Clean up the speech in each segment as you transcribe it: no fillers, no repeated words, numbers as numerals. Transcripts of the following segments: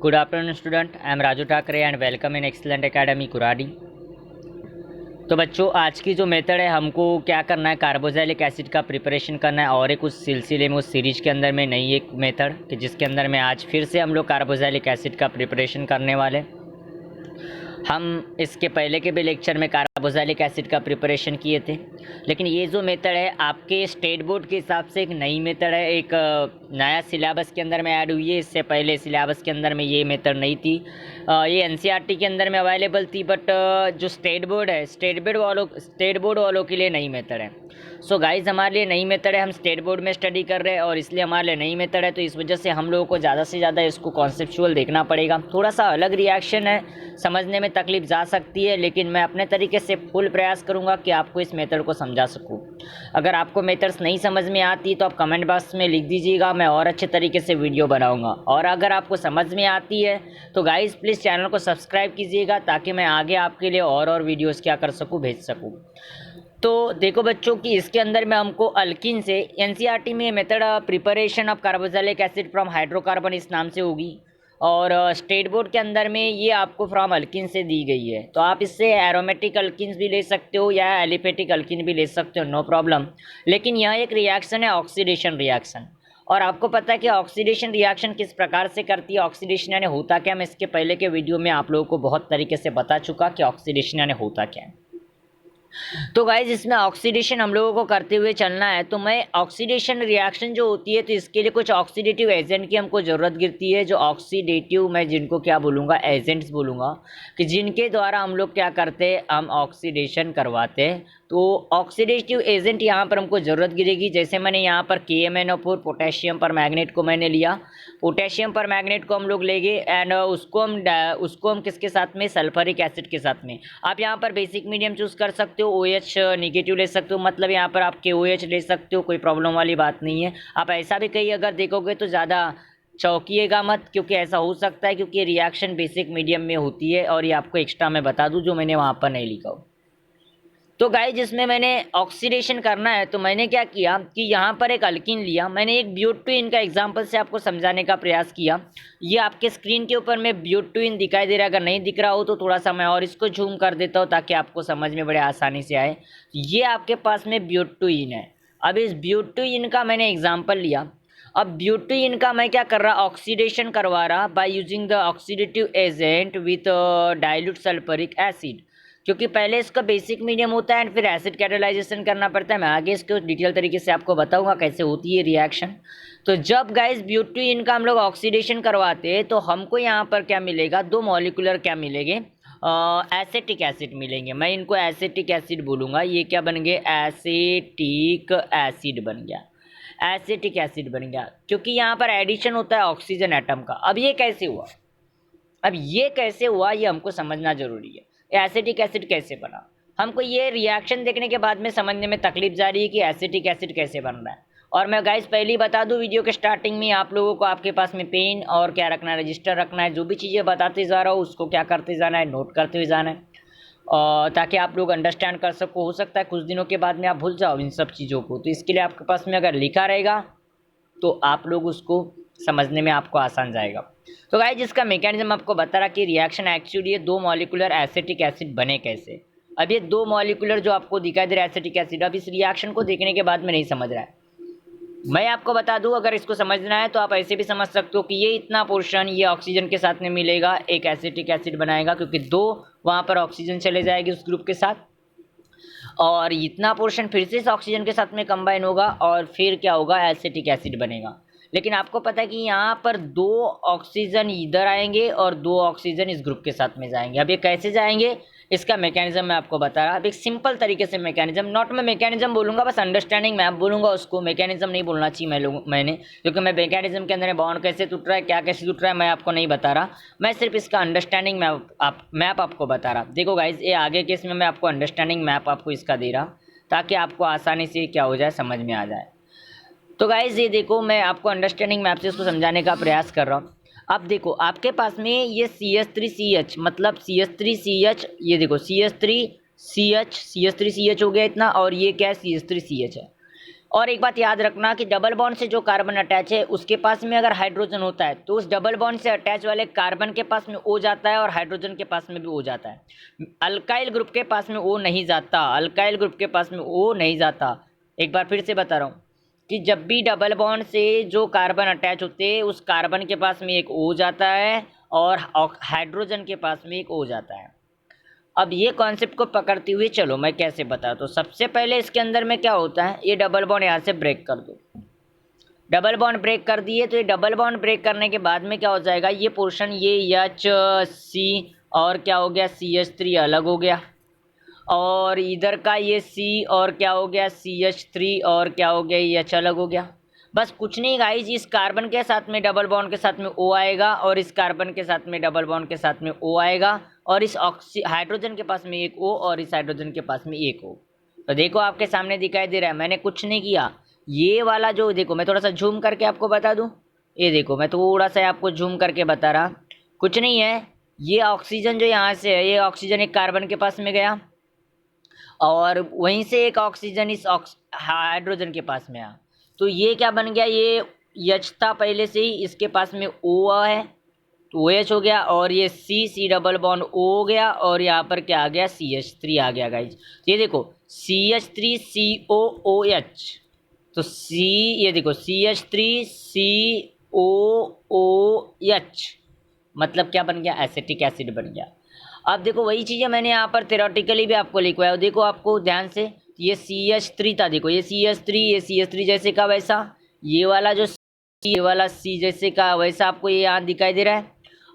Good afternoon, student. I am Raju Thakre and welcome in Excellent Academy Kuradi. तो बच्चों, आज की जो मेथड है, हमको क्या करना है, कार्बोक्सिलिक एसिड का प्रिपरेशन करना है और एक उस सिलसिले में उस सीरीज के अंदर में नई एक मेथड कि जिसके अंदर में आज फिर से हम लोग कार्बोक्सिलिक एसिड का प्रिपरेशन करने वाले। हम इसके पहले के भी लेक्चर में कार्बोक्सिलिक एसिड का प्रिपरेशन किए थे, लेकिन ये जो मेथड है आपके स्टेट बोर्ड के हिसाब से एक नई मेथड है, एक नया सिलेबस के अंदर में ऐड हुई है। इससे पहले सिलेबस के अंदर में ये मेथड नहीं थी, ये एनसीईआरटी के अंदर में अवेलेबल थी, बट जो स्टेट बोर्ड है, स्टेट बोर्ड वालों के लिए नई मेथड है। सो गाइज़, हमारे लिए नई मेथड है, हम स्टेट बोर्ड में स्टडी कर रहे हैं और इसलिए हमारे लिए नई मेथड है, तो इस वजह से हम लोगों को ज़्यादा से ज़्यादा इसको कॉन्सेप्चुअल देखना पड़ेगा। थोड़ा सा अलग रिएक्शन है, समझने में तकलीफ जा सकती है, लेकिन मैं अपने तरीके से फुल प्रयास करूंगा कि आपको इस मेथड को समझा सकूं। अगर आपको मेथड्स नहीं समझ में आती तो आप कमेंट बॉक्स में लिख दीजिएगा, मैं और अच्छे तरीके से वीडियो बनाऊंगा। और अगर आपको समझ में आती है तो गाइज़ प्लीज़ चैनल को सब्सक्राइब कीजिएगा, ताकि मैं आगे आपके लिए और वीडियोज़ क्या कर सकूँ, भेज सकूँ। तो देखो बच्चों कि इसके अंदर में हमको अल्किन से, एनसीईआरटी में method preparation of carboxylic acid from hydrocarbon इस नाम से होगी, और स्टेट बोर्ड के अंदर में ये आपको फ्रॉम अल्किन से दी गई है। तो आप इससे एरोमेटिक अल्किन्स भी ले सकते हो या एलिफेटिक अल्किन भी ले सकते हो, नो प्रॉब्लम। लेकिन यह एक रिएक्शन है, ऑक्सीडेशन रिएक्शन, और आपको पता है कि ऑक्सीडेशन रिएक्शन किस प्रकार से करती है, ऑक्सीडेशन यानी होता क्या। मैं इसके पहले के वीडियो में आप लोगों को बहुत तरीके से बता चुका कि ऑक्सीडेशन यानी होता क्या है। तो गाइज, इसमें ऑक्सीडेशन हम लोगों को करते हुए चलना है। तो मैं ऑक्सीडेशन रिएक्शन जो होती है, तो इसके लिए कुछ ऑक्सीडेटिव एजेंट की हमको ज़रूरत गिरती है। जो ऑक्सीडेटिव, मैं जिनको क्या बोलूँगा, एजेंट्स बोलूँगा, कि जिनके द्वारा हम लोग क्या करते हैं, हम ऑक्सीडेशन करवाते हैं। तो ऑक्सीडेटिव एजेंट यहाँ पर हमको ज़रूरत गिरेगी। जैसे मैंने यहाँ पर KMnO4 पोटेशियम पर मैग्नेट को मैंने लिया, पोटेशियम पर मैग्नेट को हम लोग लेंगे एंड उसको हम किसके साथ में, सल्फरिक एसिड के साथ में। आप यहाँ पर बेसिक मीडियम चूज़ कर सकते हो, OH निगेटिव ले सकते हो, मतलब यहाँ पर आप KOH ले सकते हो, कोई प्रॉब्लम वाली बात नहीं है। आप ऐसा भी कहीं अगर देखोगे तो ज़्यादा चौंकिएगा मत, क्योंकि ऐसा हो सकता है, क्योंकि रिएक्शन बेसिक मीडियम में होती है, और ये आपको एक्स्ट्रा मैं बता दूँ जो मैंने वहाँ पर नहीं लिखा हो। तो गाइस, जिसमें मैंने ऑक्सीडेशन करना है, तो मैंने क्या किया कि यहाँ पर एक अल्किन लिया, मैंने एक ब्यूटेन का एग्जांपल से आपको समझाने का प्रयास किया। ये आपके स्क्रीन के ऊपर में ब्यूटेन दिखाई दे रहा है, अगर नहीं दिख रहा हो तो थोड़ा सा मैं और इसको जूम कर देता हूँ ताकि आपको समझ में बड़े आसानी से आए। ये आपके पास में ब्यूटेन है। अब इस ब्यूटेन का मैंने एग्जाम्पल लिया। अब ब्यूटेन का मैं क्या कर रहा, ऑक्सीडेशन करवा रहा by using the oxidative agent with dilute sulphuric acid, क्योंकि पहले इसका बेसिक मीडियम होता है एंड फिर एसिड कैटालाइजेशन करना पड़ता है। मैं आगे इसको डिटेल तरीके से आपको बताऊंगा कैसे होती है रिएक्शन। तो जब गाइस ब्यूटेन का हम लोग ऑक्सीडेशन करवाते हैं, तो हमको यहाँ पर क्या मिलेगा, दो मॉलिक्यूलर क्या मिलेंगे, एसिटिक एसिड मिलेंगे। मैं इनको एसिटिक एसिड बोलूँगा। ये क्या बन गए, एसिटिक एसिड बन गया, एसिटिक एसिड बन गया, क्योंकि यहाँ पर एडिशन होता है ऑक्सीजन एटम का। अब ये कैसे हुआ, ये हमको समझना जरूरी है। एसिटिक एसिड कैसे बना, हमको ये रिएक्शन देखने के बाद में समझने में तकलीफ जा रही है कि एसिटिक एसिड कैसे बन रहा है। और मैं गाइस पहले ही बता दूं, वीडियो के स्टार्टिंग में आप लोगों को आपके पास में पेन और क्या रखना है, रजिस्टर रखना है। जो भी चीज़ें बताते जा रहा हूँ उसको क्या करते जाना है, नोट करते हुए जाना है, और ताकि आप लोग अंडरस्टैंड कर सको। हो सकता है कुछ दिनों के बाद में आप भूल जाओ इन सब चीज़ों को, तो इसके लिए आपके पास में अगर लिखा रहेगा तो आप लोग उसको समझने में आपको आसान जाएगा। तो गाइस, जिसका मैकेनिज्म आपको बता रहा कि रिएक्शन एक्चुअली ये दो मॉलिक्यूलर एसिटिक एसिड बने कैसे। अब ये दो मॉलिक्यूलर जो आपको दिखाई दे रहा है एसिटिक एसिड, अब इस रिएक्शन को देखने के बाद में नहीं समझ रहा है, मैं आपको बता दूं, अगर इसको समझना है तो आप ऐसे भी समझ सकते हो कि ये इतना पोर्शन ये ऑक्सीजन के साथ में मिलेगा, एक एसिटिक एसिड बनाएगा, क्योंकि दो वहाँ पर ऑक्सीजन चले जाएगी उस ग्रुप के साथ, और इतना पोर्शन फिर से इस ऑक्सीजन के साथ में कंबाइन होगा और फिर क्या होगा, एसिटिक एसिड बनेगा। लेकिन आपको पता है कि यहाँ पर दो ऑक्सीजन इधर आएंगे और दो ऑक्सीजन इस ग्रुप के साथ में जाएंगे। अब ये कैसे जाएंगे, इसका मैकेनिज्म मैं आपको बता रहा। अब एक सिंपल तरीके से मैकेनिज्म, नॉट मैं मैकेनिज्म बोलूँगा, बस अंडरस्टैंडिंग मैं बोलूँगा उसको, मैकेनिज्म नहीं बोलना चाहिए मैंने, क्योंकि मैं मैकेनिज्म के अंदर बॉन्ड कैसे टूट रहा है, क्या कैसे टूट रहा है, मैं आपको नहीं बता रहा। मैं सिर्फ इसका अंडरस्टैंडिंग मैप आपको बता रहा। देखो गाइज, ये आगे के इसमें मैं आपको अंडरस्टैंडिंग मैप आपको इसका दे रहा, ताकि आपको आसानी से क्या हो जाए, समझ में आ जाए। तो गाइज ये देखो, मैं आपको अंडरस्टैंडिंग मैप से इसको समझाने का प्रयास कर रहा हूँ। अब देखो आपके पास में ये CH3CH, मतलब CH3CH, ये देखो CH3CH हो गया इतना, और ये क्या है, CH3CH है। और एक बात याद रखना कि डबल बॉन्ड से जो कार्बन अटैच है उसके पास में अगर हाइड्रोजन होता है तो उस डबल बॉन्ड से अटैच वाले कार्बन के पास में O जाता है और हाइड्रोजन के पास में भी O जाता है। अल्काइल ग्रुप के पास में O नहीं जाता, अल्काइल ग्रुप के पास में O नहीं जाता। एक बार फिर से बता रहा हूँ कि जब भी डबल बॉन्ड से जो कार्बन अटैच होते हैं उस कार्बन के पास में एक O जाता है और हाइड्रोजन के पास में एक O जाता है। अब ये कॉन्सेप्ट को पकड़ते हुए चलो मैं कैसे बता। तो सबसे पहले इसके अंदर में क्या होता है, ये डबल बॉन्ड यहाँ से ब्रेक कर दो। डबल बॉन्ड ब्रेक कर दिए तो ये डबल बॉन्ड ब्रेक करने के बाद में क्या हो जाएगा, ये पोर्शन ये HC और क्या हो गया CH3 अलग हो गया, और इधर का ये C और क्या हो गया CH3 और क्या हो गया H अलग हो गया। बस कुछ नहीं गाइस, इस कार्बन के साथ में डबल बॉन्ड के साथ में O आएगा और इस कार्बन के साथ में डबल बॉन्ड के साथ में O आएगा और इस हाइड्रोजन के पास में एक O और इस हाइड्रोजन के पास में एक O। तो देखो आपके सामने दिखाई दे रहा है, मैंने कुछ नहीं किया। ये वाला जो देखो मैं थोड़ा सा झूम करके आपको बता दूं, ये देखो मैं थोड़ा सा आपको झूम करके बता रहा, कुछ नहीं है। ये ऑक्सीजन जो यहाँ से है, ये ऑक्सीजन एक कार्बन के पास में गया और वहीं से एक ऑक्सीजन इस हाइड्रोजन के पास में आया। तो ये क्या बन गया, ये H था पहले से ही, इसके पास में O है तो OH हो गया, और ये C डबल बॉन्ड O हो गया, और यहाँ पर क्या आ गया CH3 आ गया गाइज। ये देखो CH3COOH, तो ये देखो CH3COOH मतलब क्या बन गया, एसिटिक एसिड बन गया। अब देखो वही चीज़ें मैंने यहाँ पर थ्योरेटिकली भी आपको लिखवाया, देखो आपको ध्यान से, ये CH3 था, देखो ये CH3 जैसे का वैसा, ये वाला जो ये वाला C जैसे का वैसा आपको ये यहाँ दिखाई दे रहा है,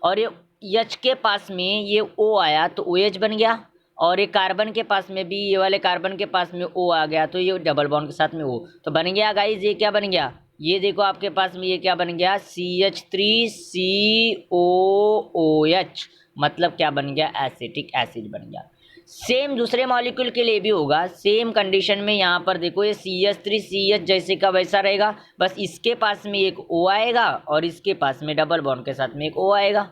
और ये H के पास में ये O आया तो OH बन गया, और ये कार्बन के पास में भी ये वाले कार्बन के पास में O आ गया तो ये डबल बॉन्ड के साथ में O, तो बन गया गाइज, ये क्या बन गया, ये देखो आपके पास में ये क्या बन गया CH3COOH मतलब क्या बन गया, एसिटिक एसिड बन गया। सेम दूसरे मॉलिक्यूल के लिए भी होगा, सेम कंडीशन में यहाँ पर देखो ये CH3CH जैसे का वैसा रहेगा, बस इसके पास में एक O आएगा और इसके पास में डबल बॉन्ड के साथ में एक O आएगा।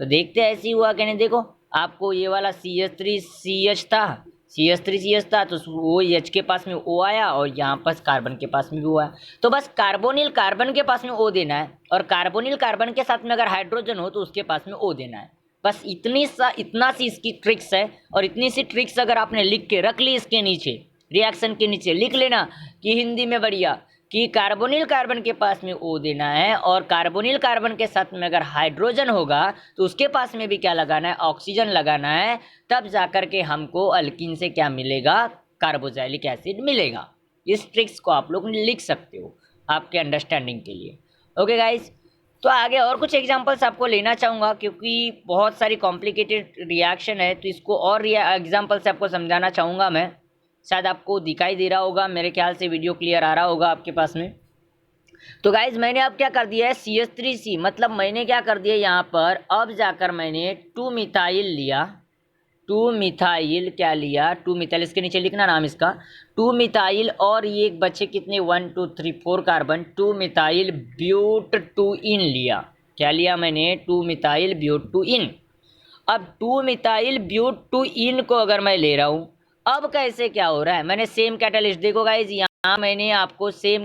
तो देखते हैं ऐसे ही हुआ कि नहीं। देखो आपको ये वाला CH3CH था तो वो H के पास में O आया और यहाँ पर कार्बन के पास में भी O आया। तो बस कार्बोनिल कार्बन के पास में O देना है, और कार्बोनिल कार्बन के साथ में अगर हाइड्रोजन हो तो उसके पास में O देना है। बस इतना सी इसकी ट्रिक्स है, और इतनी सी ट्रिक्स अगर आपने लिख के रख ली इसके नीचे, रिएक्शन के नीचे लिख लेना कि हिंदी में बढ़िया कि कार्बोनिल कार्बन के पास में O देना है, और कार्बोनिल कार्बन के साथ में अगर हाइड्रोजन होगा तो उसके पास में भी क्या लगाना है, ऑक्सीजन लगाना है, तब जाकर के हमको अल्कीन से क्या मिलेगा, कार्बोक्सिलिक एसिड मिलेगा। इस ट्रिक्स को आप लोग लिख सकते हो आपके अंडरस्टैंडिंग के लिए। ओके गाइस, तो आगे और कुछ एग्जांपल्स आपको लेना चाहूँगा क्योंकि बहुत सारी कॉम्प्लिकेटेड रिएक्शन है, तो इसको और एग्जांपल से आपको समझाना चाहूँगा मैं। शायद आपको दिखाई दे रहा होगा, मेरे ख्याल से वीडियो क्लियर आ रहा होगा आपके पास में। तो गाइज मैंने अब क्या कर दिया है, CH3C मतलब मैंने क्या कर दिया यहाँ पर, अब जाकर मैंने 2 मिथाइल लिया, 2 मिथाइल क्या लिया, 2 मिथाइल इसके नीचे लिखना नाम इसका, 2 मिथाइल, और ये एक बच्चे कितने 1 2 3 4 कार्बन, 2 मिथाइल ब्यूट 2 इन लिया। क्या लिया मैंने, 2 मिथाइल ब्यूट 2 इन। अब 2 मिथाइल ब्यूट 2 इन को अगर मैं ले रहा हूँ, अब कैसे क्या हो रहा है, मैंने सेम कैटालिस्ट, देखो गाइज यहाँ मैंने आपको सेम